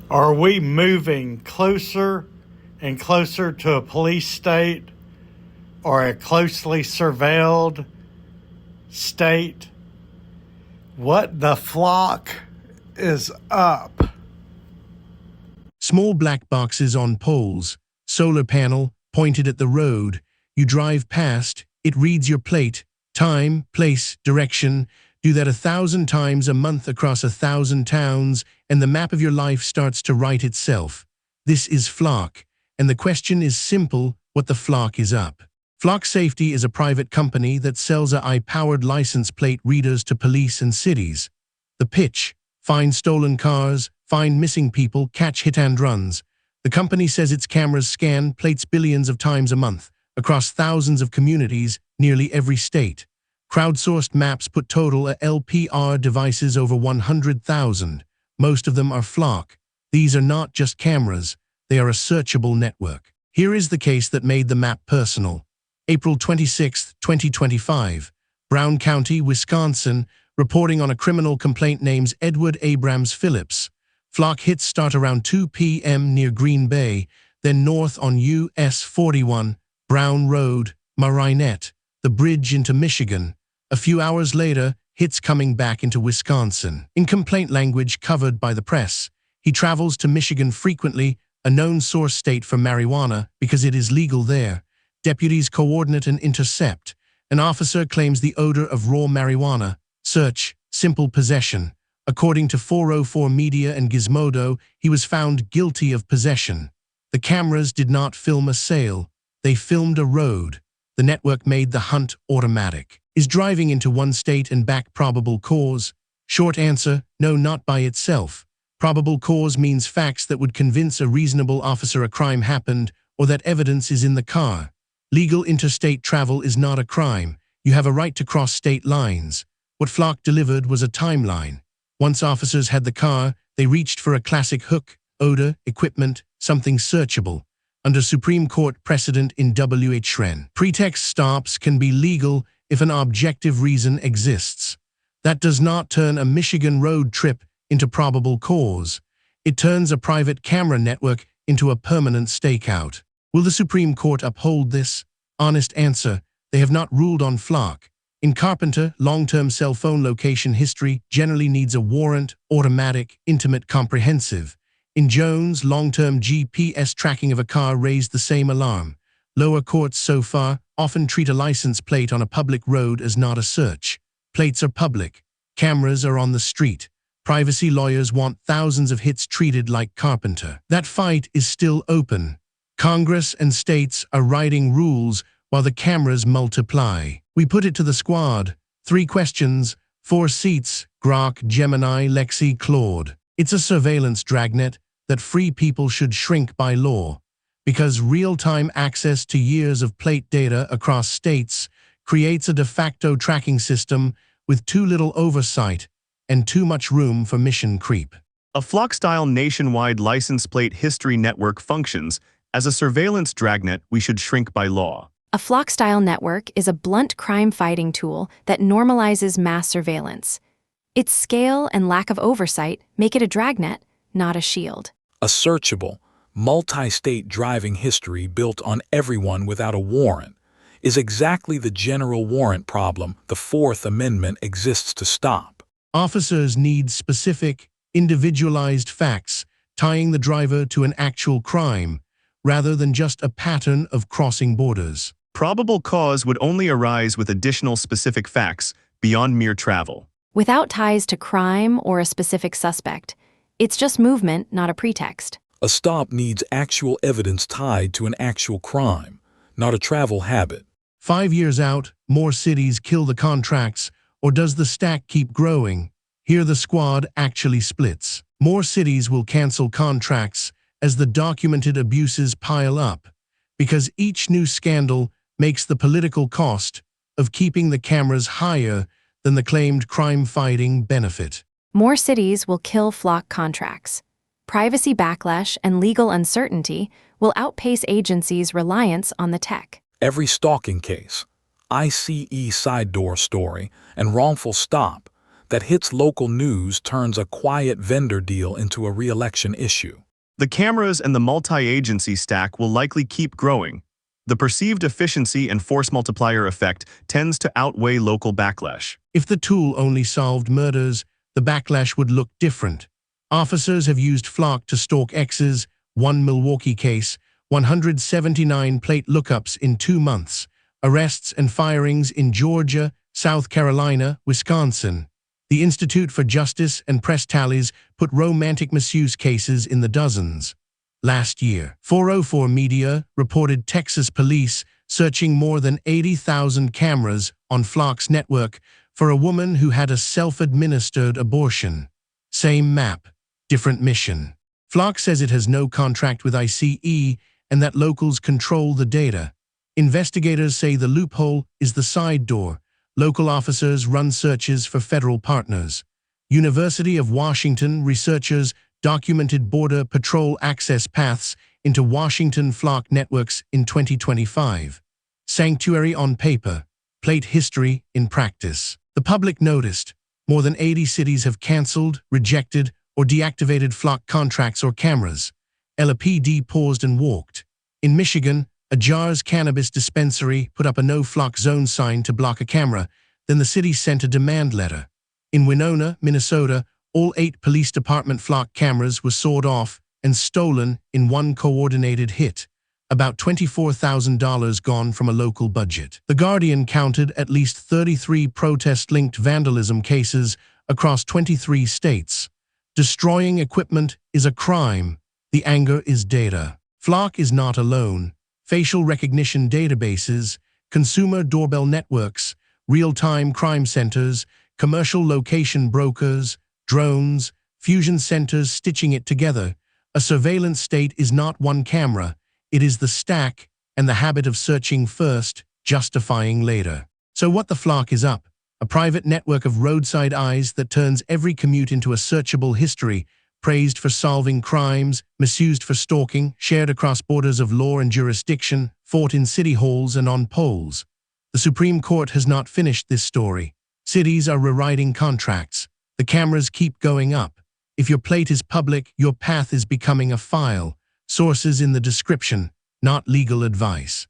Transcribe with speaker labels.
Speaker 1: Are we moving closer and closer to a police state or a closely surveilled state? What the flock is up?
Speaker 2: Small black boxes on poles, solar panel pointed at the road. You drive past, it reads your plate, time, place, direction. Do that 1,000 times a month across 1,000 towns, and the map of your life starts to write itself. This is Flock, and the question is simple: what the flock is up? Flock Safety is a private company that sells AI-powered license plate readers to police and cities. The pitch: find stolen cars, find missing people, catch hit-and-runs. The company says its cameras scan plates billions of times a month, across thousands of communities, nearly every state. Crowdsourced maps put total ALPR devices over 100,000. Most of them are Flock. These are not just cameras, they are a searchable network. Here is the case that made the map personal. April 26, 2025, Brown County, Wisconsin, reporting on a criminal complaint named Edward Abrams-Phillips. Flock hits start around 2 p.m. near Green Bay, then north on US 41, Brown Road, Marinette, the bridge into Michigan. A few hours later, hits coming back into Wisconsin. In complaint language covered by the press, he travels to Michigan frequently, a known source state for marijuana because it is legal there. Deputies coordinate and intercept. An officer claims the odor of raw marijuana. Search: simple possession. According to 404 Media and Gizmodo, he was found guilty of possession. The cameras did not film a sale. They filmed a road. The network made the hunt automatic. Is driving into one state and back probable cause? Short answer: no, not by itself. Probable cause means facts that would convince a reasonable officer a crime happened or that evidence is in the car. Legal interstate travel is not a crime. You have a right to cross state lines. What Flock delivered was a timeline. Once officers had the car, they reached for a classic hook: odor, equipment, something searchable. Under Supreme Court precedent in UWCHR, pretext stops can be legal if an objective reason exists. That does not turn a Michigan road trip into probable cause. It turns a private camera network into a permanent stakeout. Will the Supreme Court uphold this? Honest answer: they have not ruled on Flock. In Carpenter, long-term cell phone location history generally needs a warrant, automatic, intimate, comprehensive. In Jones, long-term GPS tracking of a car raised the same alarm. Lower courts so far often treat a license plate on a public road as not a search. Plates are public. Cameras are on the street. Privacy lawyers want thousands of hits treated like Carpenter. That fight is still open. Congress and states are writing rules while the cameras multiply. We put it to the squad. 3 questions, 4 seats: Grok, Gemini, Lexi, Claude. It's a surveillance dragnet that free people should shrink by law, because real-time access to years of plate data across states creates a de facto tracking system with too little oversight and too much room for mission creep.
Speaker 3: A Flock-style nationwide license plate history network functions as a surveillance dragnet we should shrink by law.
Speaker 4: A Flock-style network is a blunt crime-fighting tool that normalizes mass surveillance. Its scale and lack of oversight make it a dragnet, not a shield.
Speaker 5: A searchable, multi-state driving history built on everyone without a warrant is exactly the general warrant problem the Fourth Amendment exists to stop.
Speaker 2: Officers need specific, individualized facts tying the driver to an actual crime, rather than just a pattern of crossing borders.
Speaker 3: Probable cause would only arise with additional specific facts beyond mere travel.
Speaker 4: Without ties to crime or a specific suspect, it's just movement, not a pretext.
Speaker 5: A stop needs actual evidence tied to an actual crime, not a travel habit.
Speaker 2: 5 years out, more cities kill the contracts, or does the stack keep growing? Here the squad actually splits. More cities will cancel contracts as the documented abuses pile up, because each new scandal makes the political cost of keeping the cameras higher than the claimed crime-fighting benefit.
Speaker 4: More cities will kill Flock contracts. Privacy backlash and legal uncertainty will outpace agencies' reliance on the tech.
Speaker 5: Every stalking case, ICE side door story, and wrongful stop that hits local news turns a quiet vendor deal into a re-election issue.
Speaker 3: The cameras and the multi-agency stack will likely keep growing. The perceived efficiency and force multiplier effect tends to outweigh local backlash.
Speaker 2: If the tool only solved murders, the backlash would look different. Officers have used Flock to stalk exes, one Milwaukee case, 179 plate lookups in 2 months, arrests and firings in Georgia, South Carolina, Wisconsin. The Institute for Justice and press tallies put romantic misuse cases in the dozens. Last year, 404 Media reported Texas police searching more than 80,000 cameras on Flock's network for a woman who had a self-administered abortion. Same map, different mission. Flock says it has no contract with ICE and that locals control the data. Investigators say the loophole is the side door. Local officers run searches for federal partners. University of Washington researchers documented Border Patrol access paths into Washington Flock networks in 2025. Sanctuary on paper, plate history in practice. The public noticed. More than 80 cities have canceled, rejected, or deactivated Flock contracts or cameras. LAPD paused and walked. In Michigan, a JARS cannabis dispensary put up a no-Flock zone sign to block a camera, then the city sent a demand letter. In Winona, Minnesota, all 8 police department Flock cameras were sawed off and stolen in one coordinated hit. About $24,000 gone from a local budget. The Guardian counted at least 33 protest-linked vandalism cases across 23 states. Destroying equipment is a crime. The anger is data. Flock is not alone. Facial recognition databases, consumer doorbell networks, real-time crime centers, commercial location brokers, drones, fusion centers stitching it together. A surveillance state is not one camera. It is the stack and the habit of searching first, justifying later. So what the Flock is up? A private network of roadside eyes that turns every commute into a searchable history, praised for solving crimes, misused for stalking, shared across borders of law and jurisdiction, fought in city halls and on polls. The Supreme Court has not finished this story. Cities are rewriting contracts. The cameras keep going up. If your plate is public, your path is becoming a file. Sources in the description, not legal advice.